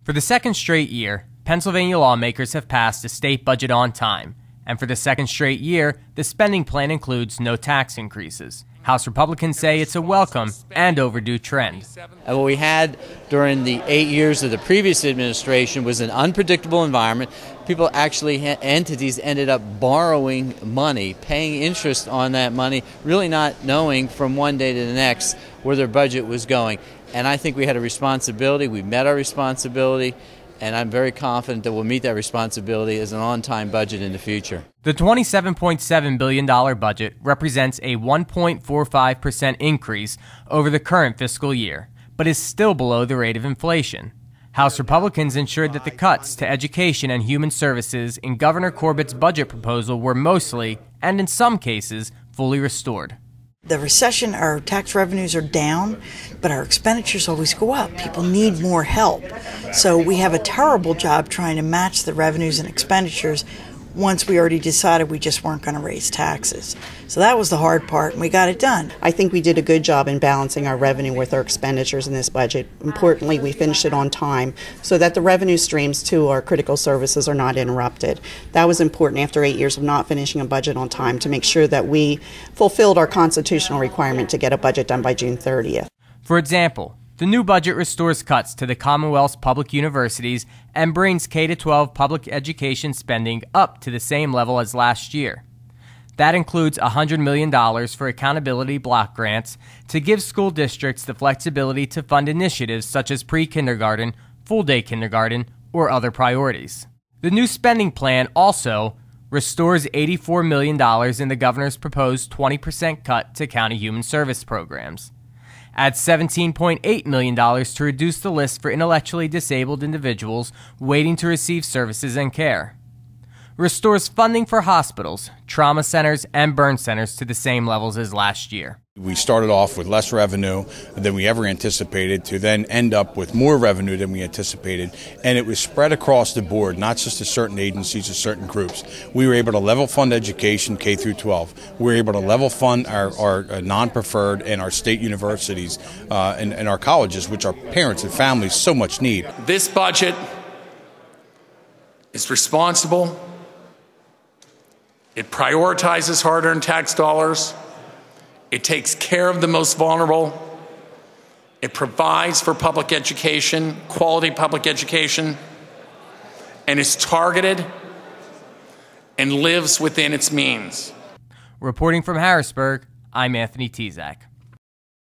For the second straight year, Pennsylvania lawmakers have passed a state budget on time, and for the second straight year, the spending plan includes no tax increases. House Republicans say it's a welcome and overdue trend. And what we had during the 8 years of the previous administration was an unpredictable environment. People actually, entities ended up borrowing money, paying interest on that money, really not knowing from one day to the next where their budget was going. And I think we had a responsibility. We met our responsibility. And I'm very confident that we'll meet that responsibility as an on-time budget in the future. The $27.7 billion budget represents a 1.45% increase over the current fiscal year, but is still below the rate of inflation. House Republicans ensured that the cuts to education and human services in Governor Corbett's budget proposal were mostly, and in some cases, fully restored. The recession, our tax revenues are down, but our expenditures always go up. People need more help. So we have a terrible job trying to match the revenues and expenditures once we already decided we just weren't going to raise taxes. So that was the hard part, and we got it done. I think we did a good job in balancing our revenue with our expenditures in this budget. Importantly, we finished it on time so that the revenue streams to our critical services are not interrupted. That was important after 8 years of not finishing a budget on time to make sure that we fulfilled our constitutional requirement to get a budget done by June 30th. For example, the new budget restores cuts to the Commonwealth's public universities and brings K-12 public education spending up to the same level as last year. That includes $100 million for accountability block grants to give school districts the flexibility to fund initiatives such as pre-kindergarten, full-day kindergarten, or other priorities. The new spending plan also restores $84 million in the governor's proposed 20% cut to county human service programs. Adds $17.8 million to reduce the list for intellectually disabled individuals waiting to receive services and care. Restores funding for hospitals, trauma centers, and burn centers to the same levels as last year. We started off with less revenue than we ever anticipated to then end up with more revenue than we anticipated, and it was spread across the board, not just to certain agencies or certain groups. We were able to level fund education K through 12. We were able to level fund our non-preferred and our state universities and our colleges, which our parents and families so much need. This budget is responsible. It prioritizes hard-earned tax dollars. It takes care of the most vulnerable. It provides for public education, quality public education, and is targeted and lives within its means. Reporting from Harrisburg, I'm Anthony Tezak.